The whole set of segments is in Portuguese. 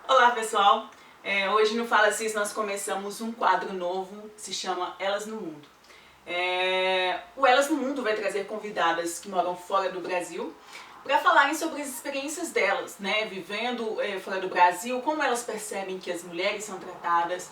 Olá pessoal, hoje no Fala Cis nós começamos um quadro novo que se chama Elas no Mundo. O Elas no Mundo vai trazer convidadas que moram fora do Brasil para falarem sobre as experiências delas, né, vivendo fora do Brasil, como elas percebem que as mulheres são tratadas,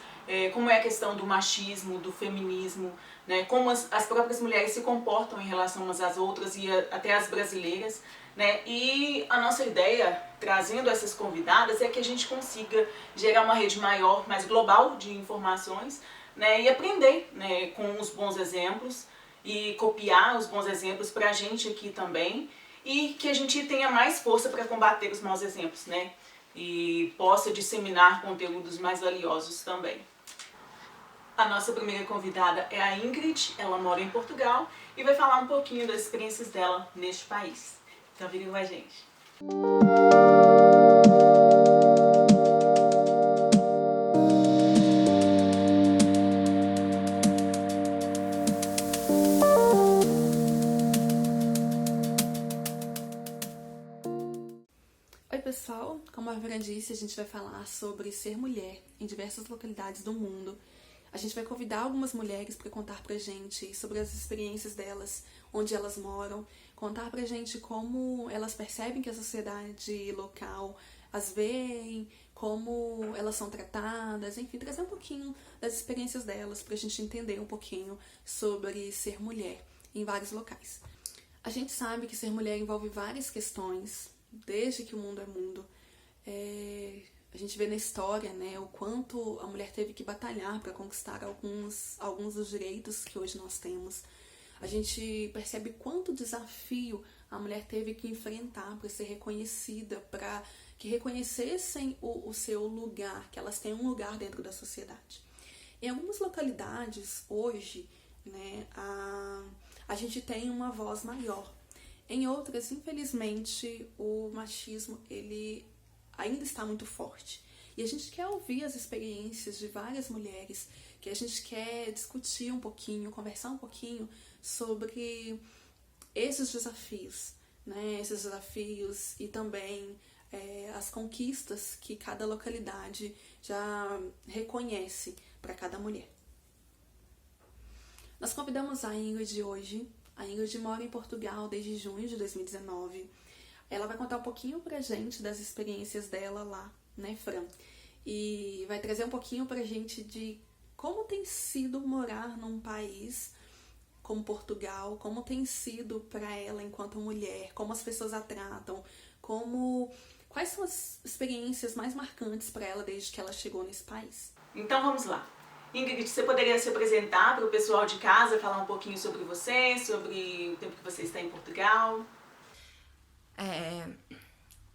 como é a questão do machismo, do feminismo, né, como as próprias mulheres se comportam em relação umas às outras e até as brasileiras. Né? E a nossa ideia, trazendo essas convidadas, é que a gente consiga gerar uma rede maior, mais global de informações, né? E aprender, né, com os bons exemplos e copiar os bons exemplos para a gente aqui também, e que a gente tenha mais força para combater os maus exemplos, né? E possa disseminar conteúdos mais valiosos também. A nossa primeira convidada é a Ingrid, ela mora em Portugal e vai falar um pouquinho das experiências dela neste país. Então fiquem com a gente. Oi pessoal, como a Vera disse, a gente vai falar sobre ser mulher em diversas localidades do mundo. A gente vai convidar algumas mulheres para contar pra gente sobre as experiências delas, onde elas moram, contar pra gente como elas percebem que a sociedade local as vê, como elas são tratadas, enfim, trazer um pouquinho das experiências delas pra gente entender um pouquinho sobre ser mulher em vários locais. A gente sabe que ser mulher envolve várias questões, desde que o mundo é mundo. A gente vê na história, né, o quanto a mulher teve que batalhar para conquistar alguns dos direitos que hoje nós temos. A gente percebe quanto desafio a mulher teve que enfrentar para ser reconhecida, para que reconhecessem o seu lugar, que elas tenham um lugar dentro da sociedade. Em algumas localidades, hoje, né, a gente tem uma voz maior. Em outras, infelizmente, o machismo ele ainda está muito forte. E a gente quer ouvir as experiências de várias mulheres, que a gente quer discutir um pouquinho, conversar um pouquinho sobre esses desafios, né? Esses desafios e também as conquistas que cada localidade já reconhece para cada mulher. Nós convidamos a Ingrid hoje. A Ingrid mora em Portugal desde junho de 2019. Ela vai contar um pouquinho pra gente das experiências dela lá, né, Fran? E vai trazer um pouquinho pra gente de como tem sido morar num país como Portugal, como tem sido pra ela enquanto mulher, como as pessoas a tratam, quais são as experiências mais marcantes pra ela desde que ela chegou nesse país. Então vamos lá. Ingrid, você poderia se apresentar para o pessoal de casa, falar um pouquinho sobre você, sobre o tempo que você está em Portugal?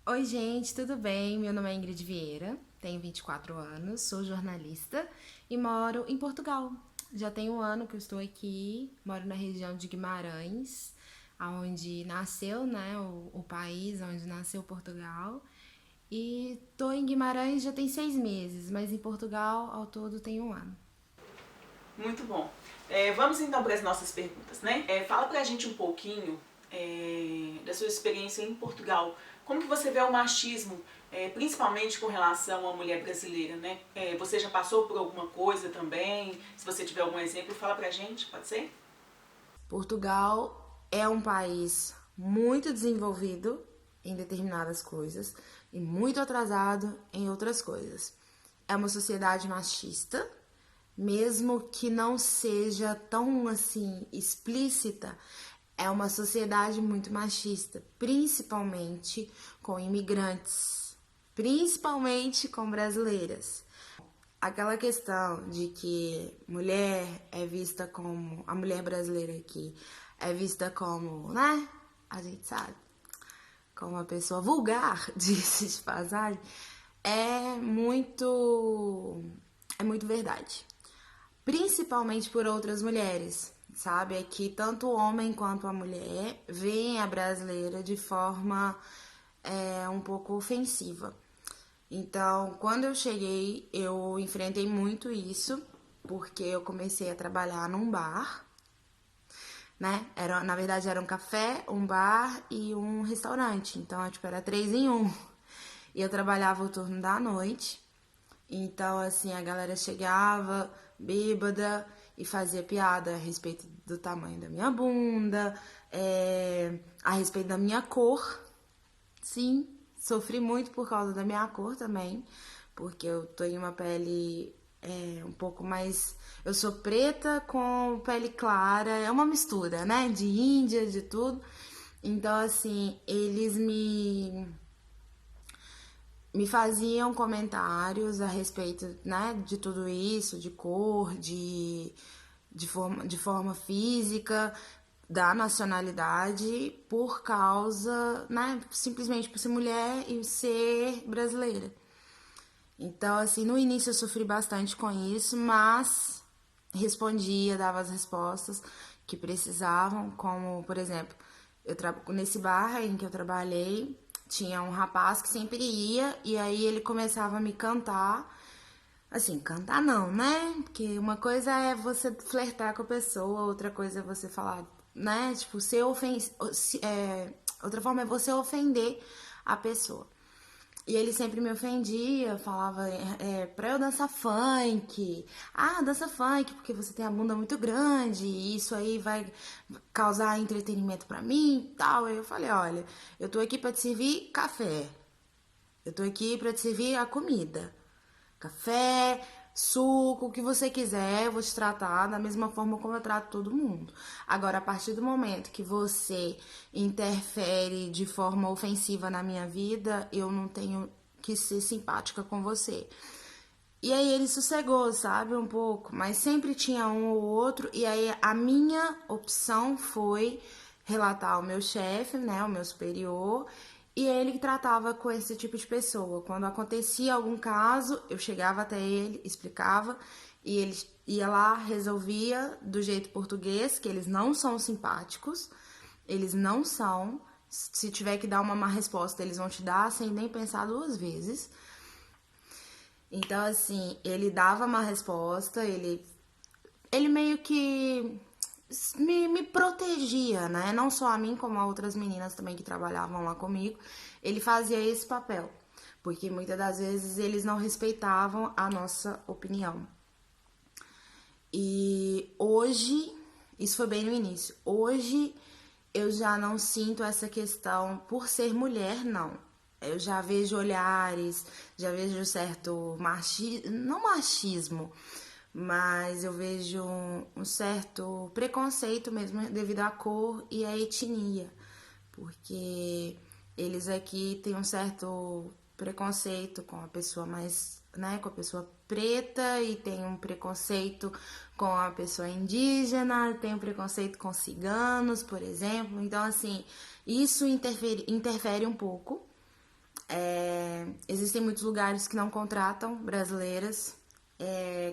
Oi, gente, tudo bem? Meu nome é Ingrid Vieira, tenho 24 anos, sou jornalista e moro em Portugal. Já tem um ano que eu estou aqui, moro na região de Guimarães, onde nasceu, né, o país, onde nasceu Portugal. E tô em Guimarães já tem 6 meses, mas em Portugal ao todo tem um ano. Muito bom. Vamos então para as nossas perguntas, né? Fala pra gente um pouquinho da sua experiência em Portugal. Como que você vê o machismo, principalmente com relação à mulher brasileira, né? Você já passou por alguma coisa também? Se você tiver algum exemplo, fala pra gente, pode ser? Portugal é um país muito desenvolvido em determinadas coisas e muito atrasado em outras coisas. É uma sociedade machista, mesmo que não seja tão assim explícita, é uma sociedade muito machista, principalmente com imigrantes, principalmente com brasileiras. Aquela questão de que mulher é vista como, a mulher brasileira aqui é vista como, né? A gente sabe, como uma pessoa vulgar, disse de passagem, é muito verdade. Principalmente por outras mulheres, sabe? É que tanto o homem quanto a mulher veem a brasileira de forma um pouco ofensiva. Então, quando eu cheguei, eu enfrentei muito isso, porque eu comecei a trabalhar num bar, né? Na verdade, era um café, um bar e um restaurante. Então, tipo, era 3 em 1. e eu trabalhava o turno da noite. Então, assim, a galera chegava bêbada e fazia piada a respeito do tamanho da minha bunda, a respeito da minha cor. Sim, sofri muito por causa da minha cor também, porque eu tenho uma pele um pouco mais... Eu sou preta com pele clara, é uma mistura, né? De índia, de tudo. Então, assim, eles me faziam comentários a respeito, né, de tudo isso, de cor, de forma física, da nacionalidade, por causa, né, simplesmente por ser mulher e ser brasileira. Então, assim, no início eu sofri bastante com isso, mas respondia, dava as respostas que precisavam, como, por exemplo, nesse bar em que eu trabalhei, tinha um rapaz que sempre ia, e aí ele começava a me cantar. Assim, cantar não, né? Porque uma coisa é você flertar com a pessoa, outra coisa é você falar, né? Tipo, outra forma é você ofender a pessoa. E ele sempre me ofendia, falava pra eu dançar funk. Ah, dança funk porque você tem a bunda muito grande e isso aí vai causar entretenimento pra mim e tal. Aí eu falei, olha, eu tô aqui pra te servir café. Eu tô aqui pra te servir a comida. Café, suco, o que você quiser, eu vou te tratar da mesma forma como eu trato todo mundo. Agora, a partir do momento que você interfere de forma ofensiva na minha vida, eu não tenho que ser simpática com você. E aí ele sossegou, sabe, um pouco, mas sempre tinha um ou outro, e aí a minha opção foi relatar ao meu chefe, né, ao meu superior, e ele que tratava com esse tipo de pessoa. Quando acontecia algum caso, eu chegava até ele, explicava, e ele ia lá, resolvia do jeito português, que eles não são simpáticos, eles não são. Se tiver que dar uma má resposta, eles vão te dar sem nem pensar duas vezes. Então, assim, ele dava uma resposta, ele meio que me protegia, né? Não só a mim, como a outras meninas também que trabalhavam lá comigo. Ele fazia esse papel, porque muitas das vezes eles não respeitavam a nossa opinião. E hoje, isso foi bem no início, hoje eu já não sinto essa questão por ser mulher, não. Eu já vejo olhares, já vejo certo machismo, não machismo, mas eu vejo um certo preconceito mesmo devido à cor e à etnia, porque eles aqui têm um certo preconceito com a pessoa mais, né, com a pessoa preta, e tem um preconceito com a pessoa indígena, tem um preconceito com ciganos, por exemplo. Então, assim, isso interfere um pouco. Existem muitos lugares que não contratam brasileiras.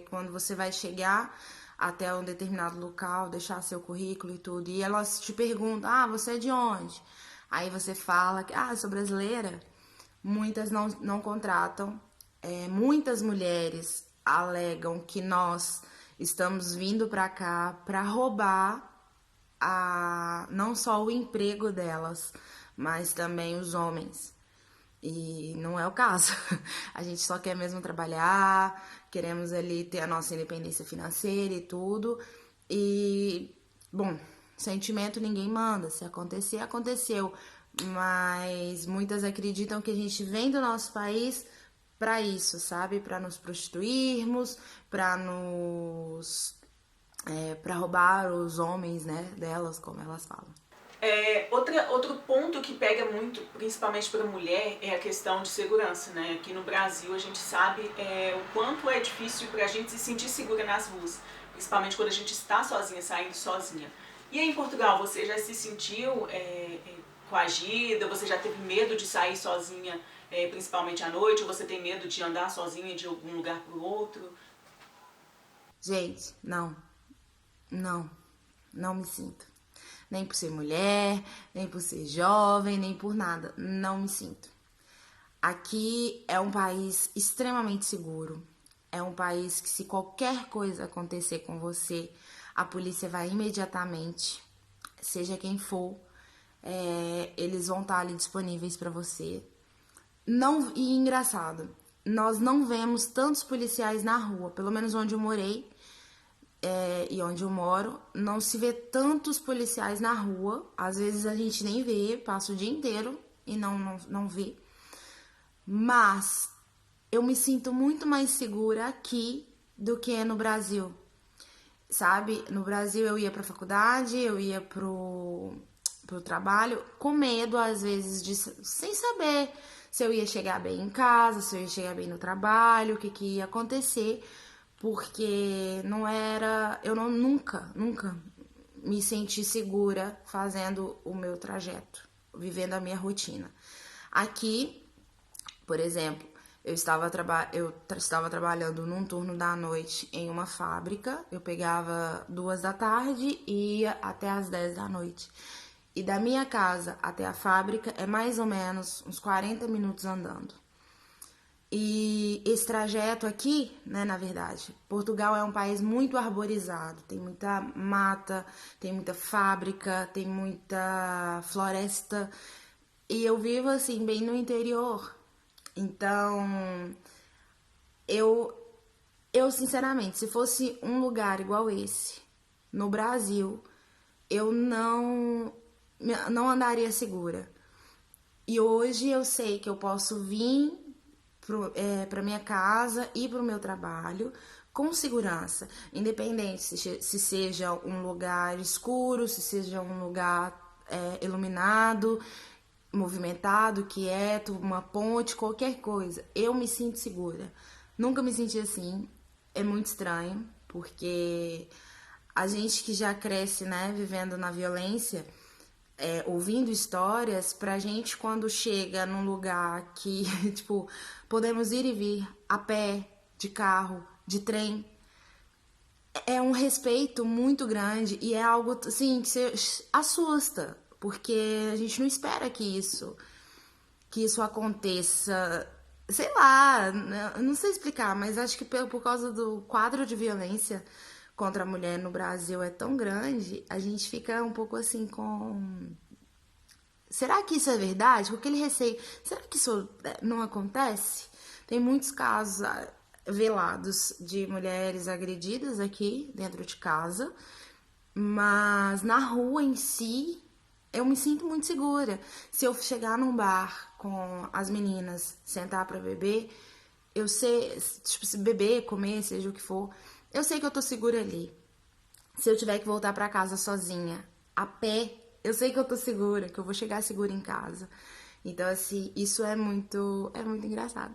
Quando você vai chegar até um determinado local, deixar seu currículo e tudo, e elas te perguntam, você é de onde? Aí você fala que, eu sou brasileira. Muitas não contratam. Muitas mulheres alegam que nós estamos vindo pra cá pra roubar não só o emprego delas, mas também os homens. E não é o caso. A gente só quer mesmo trabalhar, queremos ali ter a nossa independência financeira e tudo. E, bom, sentimento ninguém manda. Se acontecer, aconteceu. Mas muitas acreditam que a gente vem do nosso país para isso, sabe? Para nos prostituirmos, para roubar os homens, né, delas, como elas falam. Outro ponto que pega muito, principalmente para a mulher, é a questão de segurança, né? Aqui no Brasil a gente sabe o quanto é difícil para a gente se sentir segura nas ruas, principalmente quando a gente está sozinha, saindo sozinha. E aí em Portugal, você já se sentiu coagida? Você já teve medo de sair sozinha, principalmente à noite? Ou você tem medo de andar sozinha de algum lugar para o outro? Gente, não me sinto. Nem por ser mulher, nem por ser jovem, nem por nada. Não me sinto. Aqui é um país extremamente seguro. É um país que, se qualquer coisa acontecer com você, a polícia vai imediatamente, seja quem for, eles vão estar ali disponíveis para você. Não, e engraçado, nós não vemos tantos policiais na rua, pelo menos onde eu morei e onde eu moro, não se vê tantos policiais na rua. Às vezes a gente nem vê, passa o dia inteiro e não vê. Mas eu me sinto muito mais segura aqui do que no Brasil, sabe? No Brasil eu ia pra faculdade, eu ia pro trabalho, com medo às vezes, sem saber se eu ia chegar bem em casa, se eu ia chegar bem no trabalho, o que ia acontecer, porque nunca me senti segura fazendo o meu trajeto, vivendo a minha rotina. Aqui, por exemplo, eu estava trabalhando num turno da noite em uma fábrica. Eu pegava 2 da tarde e ia até as 10 da noite. E da minha casa até a fábrica é mais ou menos uns 40 minutos andando. E esse trajeto aqui, né, na verdade, Portugal é um país muito arborizado. Tem muita mata, tem muita fábrica, tem muita floresta. E eu vivo assim, bem no interior. Então, eu sinceramente, se fosse um lugar igual esse, no Brasil, eu não andaria segura. E hoje eu sei que eu posso vir para minha casa e para o meu trabalho com segurança, independente se seja um lugar escuro, se seja um lugar iluminado, movimentado, quieto, uma ponte, qualquer coisa. Eu me sinto segura. Nunca me senti assim. É muito estranho, porque a gente que já cresce, né, vivendo na violência, ouvindo histórias, pra gente quando chega num lugar que, tipo, podemos ir e vir a pé, de carro, de trem, é um respeito muito grande e é algo, assim, que você assusta, porque a gente não espera que isso aconteça. Sei lá, eu não sei explicar, mas acho que por causa do quadro de violência contra a mulher no Brasil é tão grande, a gente fica um pouco assim com... Será que isso é verdade? Com aquele receio. Será que isso não acontece? Tem muitos casos velados de mulheres agredidas aqui dentro de casa, mas na rua em si eu me sinto muito segura. Se eu chegar num bar com as meninas, sentar pra beber, eu sei, tipo, se beber, comer, seja o que for, eu sei que eu tô segura ali. Se eu tiver que voltar pra casa sozinha, a pé, eu sei que eu tô segura, que eu vou chegar segura em casa. Então, assim, isso é muito engraçado.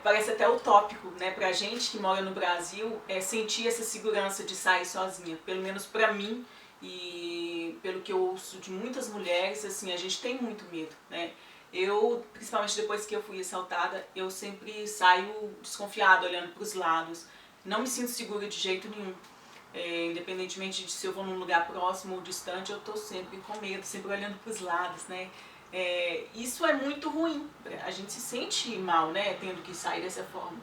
Parece até utópico, né, pra gente que mora no Brasil, sentir essa segurança de sair sozinha. Pelo menos pra mim, e pelo que eu ouço de muitas mulheres, assim, a gente tem muito medo, né. Eu, principalmente depois que eu fui assaltada, eu sempre saio desconfiada, olhando pros lados. Não me sinto segura de jeito nenhum. Independentemente de se eu vou num lugar próximo ou distante, eu tô sempre com medo, sempre olhando pros lados, né. Isso é muito ruim, a gente se sente mal, né, tendo que sair dessa forma,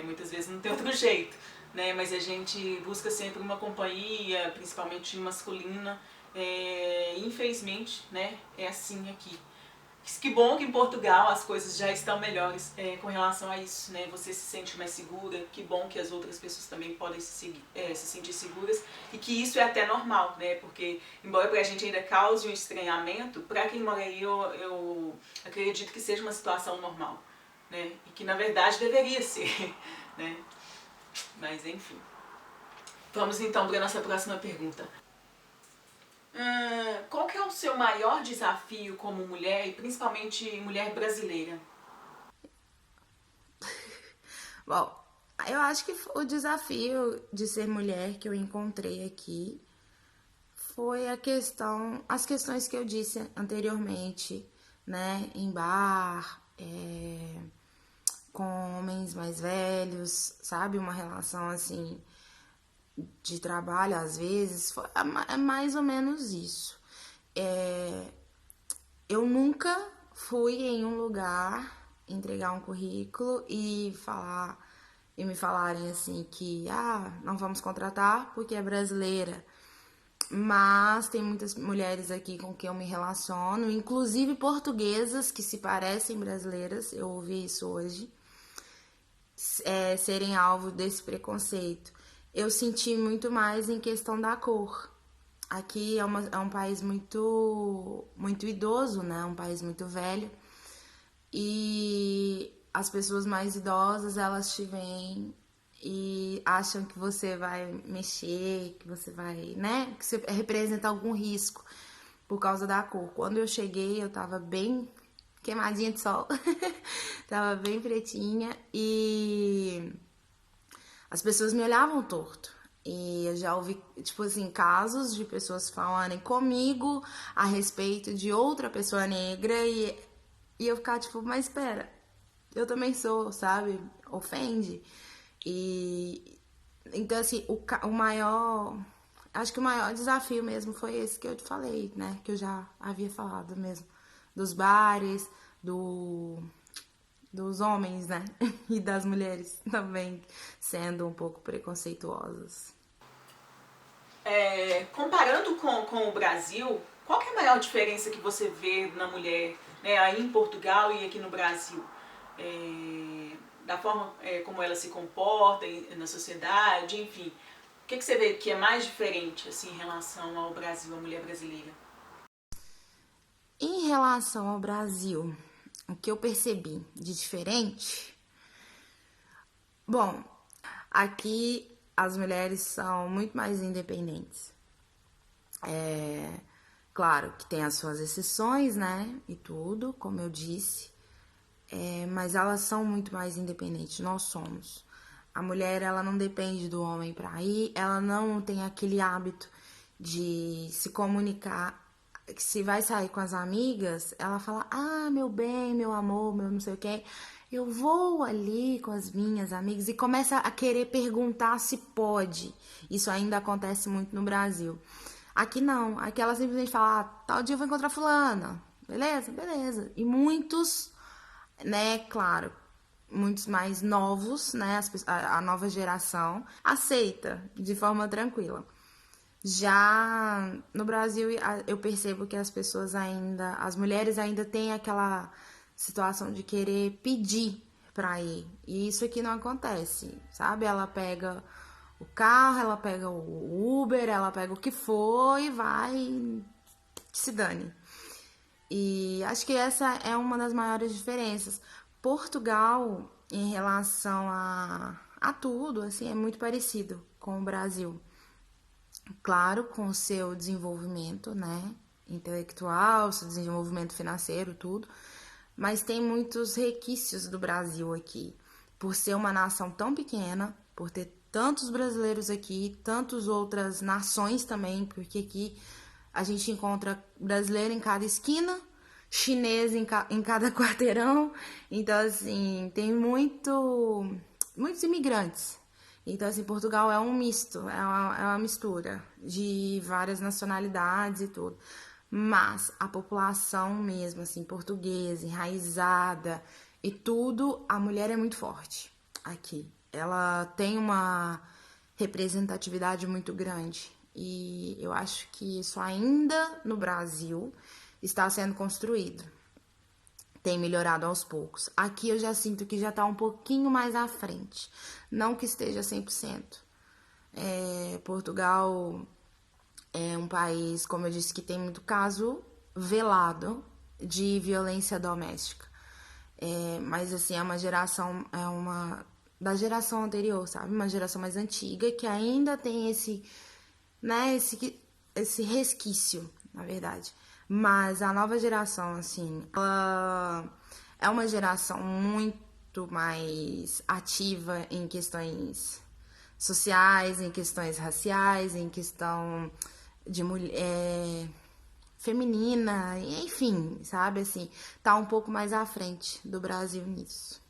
muitas vezes não tem outro jeito, né, mas a gente busca sempre uma companhia, principalmente masculina, infelizmente, né, é assim aqui. Que bom que em Portugal as coisas já estão melhores com relação a isso, né? Você se sente mais segura, que bom que as outras pessoas também podem se sentir seguras e que isso é até normal, né? Porque, embora pra gente ainda cause um estranhamento, pra quem mora aí eu acredito que seja uma situação normal, né? E que na verdade deveria ser, né? Mas enfim. Vamos então para a nossa próxima pergunta. Qual que é o seu maior desafio como mulher e principalmente mulher brasileira? Bom, eu acho que o desafio de ser mulher que eu encontrei aqui foi as questões que eu disse anteriormente, né, em bar, com homens mais velhos, sabe, uma relação assim de trabalho às vezes, é mais ou menos isso. Eu nunca fui em um lugar entregar um currículo e me falarem assim que não vamos contratar porque é brasileira. mas tem muitas mulheres aqui com quem eu me relaciono, inclusive portuguesas que se parecem brasileiras, eu ouvi isso hoje, serem alvo desse preconceito. Eu senti muito mais em questão da cor. Aqui é um país muito idoso, né? Um país muito velho. E as pessoas mais idosas, elas te veem e acham que você vai mexer, que você vai, né? Que você representa algum risco por causa da cor. Quando eu cheguei, eu tava bem queimadinha de sol. Tava bem pretinha e as pessoas me olhavam torto. E eu já ouvi, tipo assim, casos de pessoas falarem comigo a respeito de outra pessoa negra e eu ficar tipo, mas espera, eu também sou, sabe? Ofende. E então, assim, acho que o maior desafio mesmo foi esse que eu te falei, né? Que eu já havia falado mesmo. Dos bares, dos homens, né? E das mulheres também sendo um pouco preconceituosas. Comparando com o Brasil, qual que é a maior diferença que você vê na mulher, né, aí em Portugal e aqui no Brasil? Da forma como ela se comporta na sociedade, enfim. O que você vê que é mais diferente assim, em relação ao Brasil, à mulher brasileira? Em relação ao Brasil, o que eu percebi de diferente? Bom, aqui as mulheres são muito mais independentes. Claro que tem as suas exceções, né? E tudo, como eu disse. Mas elas são muito mais independentes, nós somos. A mulher, ela não depende do homem para ir, ela não tem aquele hábito de se comunicar. Se vai sair com as amigas, ela fala, meu bem, meu amor, meu não sei o que, eu vou ali com as minhas amigas e começa a querer perguntar se pode. Isso ainda acontece muito no Brasil. Aqui não, aqui ela simplesmente fala, tal dia eu vou encontrar fulana, beleza? Beleza. E muitos, né, claro, muitos mais novos, né, a nova geração, aceita de forma tranquila. Já no Brasil, eu percebo que as mulheres ainda têm aquela situação de querer pedir pra ir. E isso aqui não acontece, sabe? Ela pega o carro, ela pega o Uber, ela pega o que for e vai, que se dane. E acho que essa é uma das maiores diferenças. Portugal, em relação a tudo, assim, é muito parecido com o Brasil. Claro, com o seu desenvolvimento, né, intelectual, seu desenvolvimento financeiro, tudo, mas tem muitos requisitos do Brasil aqui, por ser uma nação tão pequena, por ter tantos brasileiros aqui, tantas outras nações também, porque aqui a gente encontra brasileiro em cada esquina, chinês em cada quarteirão, então assim, tem muitos imigrantes. Então, assim, Portugal é um misto, é uma mistura de várias nacionalidades e tudo. Mas a população mesmo, assim, portuguesa, enraizada e tudo, a mulher é muito forte aqui. Ela tem uma representatividade muito grande. E eu acho que isso ainda no Brasil está sendo construído. Tem melhorado aos poucos. Aqui eu já sinto que já tá um pouquinho mais à frente. Não que esteja 100%. Portugal é um país, como eu disse, que tem muito caso velado de violência doméstica. Mas assim, é uma da geração anterior, sabe? Uma geração mais antiga que ainda tem esse resquício, na verdade. Mas a nova geração, assim, ela é uma geração muito mais ativa em questões sociais, em questões raciais, em questão de mulher feminina, enfim, sabe, assim, tá um pouco mais à frente do Brasil nisso.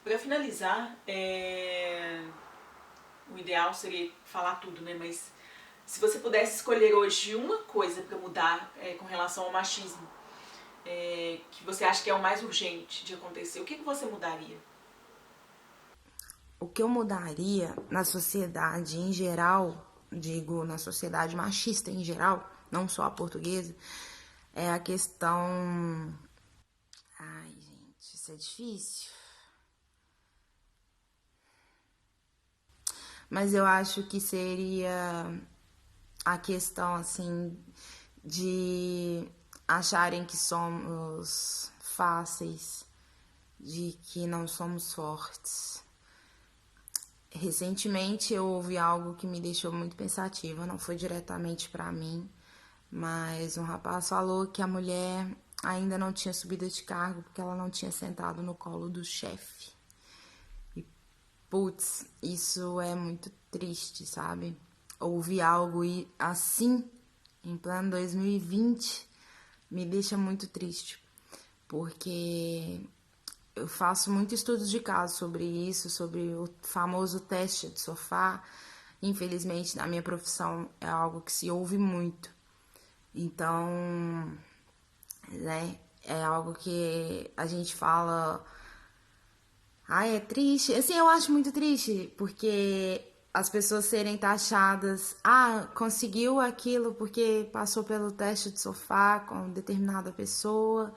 Para finalizar, o ideal seria falar tudo, né, mas se você pudesse escolher hoje uma coisa para mudar com relação ao machismo, que você acha que é o mais urgente de acontecer, o que você mudaria? O que eu mudaria na sociedade em geral, digo na sociedade machista em geral, não só a portuguesa, é a questão... Ai, gente, isso é difícil. Mas eu acho que seria a questão, assim, de acharem que somos fáceis, de que não somos fortes. Recentemente eu ouvi algo que me deixou muito pensativa, não foi diretamente pra mim, mas um rapaz falou que a mulher ainda não tinha subido de cargo porque ela não tinha sentado no colo do chefe. E, putz, isso é muito triste, sabe? Ouvir algo assim, em plano 2020, me deixa muito triste, porque eu faço muito estudos de caso sobre isso, sobre o famoso teste de sofá. Infelizmente, na minha profissão, é algo que se ouve muito. Então, né, é algo que a gente fala... Ai, é triste. Assim, eu acho muito triste, porque as pessoas serem taxadas... Ah, conseguiu aquilo porque passou pelo teste de sofá com determinada pessoa...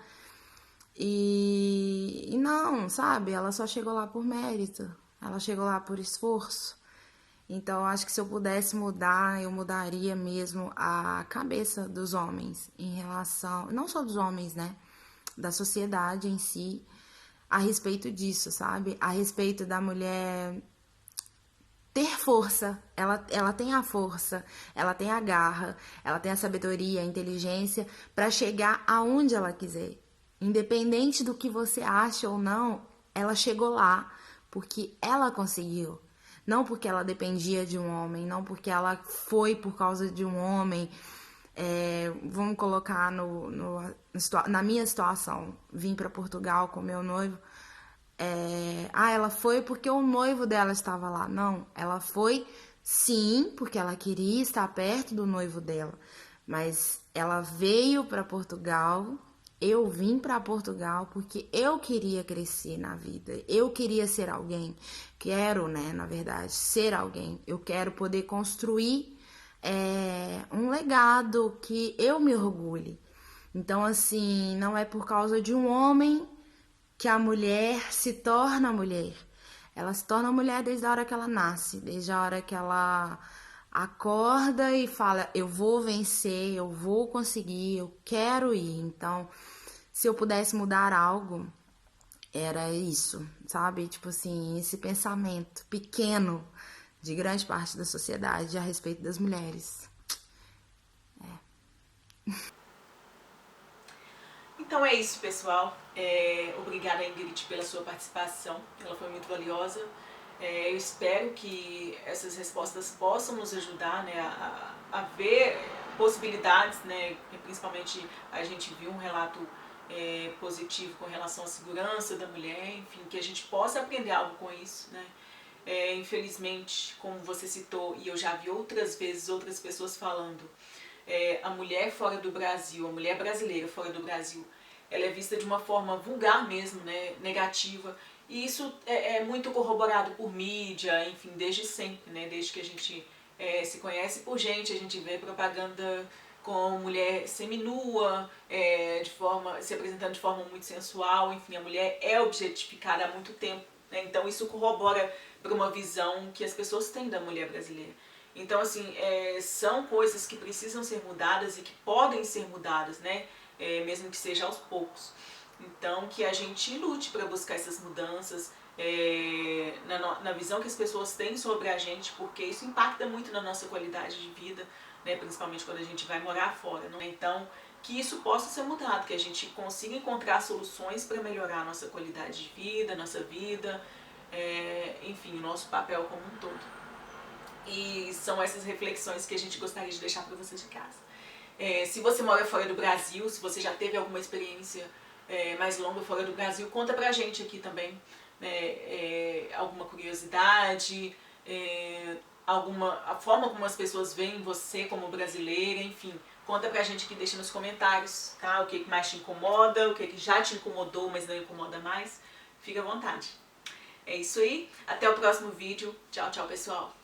E não, sabe? Ela só chegou lá por mérito. Ela chegou lá por esforço. Então, eu acho que se eu pudesse mudar, eu mudaria mesmo a cabeça dos homens em relação... Não só dos homens, né? Da sociedade em si, a respeito disso, sabe? A respeito da mulher ter força. Ela tem a força, ela tem a garra, ela tem a sabedoria, a inteligência para chegar aonde ela quiser. Independente do que você acha ou não, ela chegou lá porque ela conseguiu. Não porque ela dependia de um homem, não porque ela foi por causa de um homem. Vamos colocar na minha situação. Vim para Portugal com meu noivo. Ela foi porque o noivo dela estava lá. Não, ela foi sim porque ela queria estar perto do noivo dela. Mas ela veio para Portugal... Eu vim para Portugal porque eu queria crescer na vida, eu queria ser alguém, quero, né, na verdade, ser alguém. Eu quero poder construir um legado que eu me orgulhe. Então, assim, não é por causa de um homem que a mulher se torna mulher. Ela se torna mulher desde a hora que ela nasce, desde a hora que ela acorda e fala, eu vou vencer, eu vou conseguir, eu quero ir. Então, se eu pudesse mudar algo, era isso, sabe? Tipo assim, esse pensamento pequeno de grande parte da sociedade a respeito das mulheres. Então é isso, pessoal. Obrigada, Ingrid, pela sua participação. Ela foi muito valiosa. Eu espero que essas respostas possam nos ajudar, né, a ver possibilidades, né, principalmente a gente viu um relato positivo com relação à segurança da mulher, enfim, que a gente possa aprender algo com isso, né. Infelizmente, como você citou, e eu já vi outras vezes outras pessoas falando, a mulher fora do Brasil, a mulher brasileira fora do Brasil, ela é vista de uma forma vulgar mesmo, né, negativa. E isso é muito corroborado por mídia, enfim, desde sempre, né? Desde que a gente se conhece por gente, a gente vê propaganda com mulher seminua, se apresentando de forma muito sensual, enfim, a mulher é objetificada há muito tempo, né? Então isso corrobora para uma visão que as pessoas têm da mulher brasileira. Então, assim, são coisas que precisam ser mudadas e que podem ser mudadas, né? Mesmo que seja aos poucos. Então, que a gente lute para buscar essas mudanças na visão que as pessoas têm sobre a gente, porque isso impacta muito na nossa qualidade de vida, né, principalmente quando a gente vai morar fora. Né? Então, que isso possa ser mudado, que a gente consiga encontrar soluções para melhorar a nossa qualidade de vida, nossa vida, enfim, o nosso papel como um todo. E são essas reflexões que a gente gostaria de deixar para vocês de casa. Se você mora fora do Brasil, se você já teve alguma experiência mais longa fora do Brasil, conta pra gente aqui também, né, alguma curiosidade, a forma como as pessoas veem você como brasileira, enfim, conta pra gente aqui, deixa nos comentários, tá? O que mais te incomoda, o que já te incomodou, mas não incomoda mais, fica à vontade. É isso aí, até o próximo vídeo, tchau, tchau, pessoal!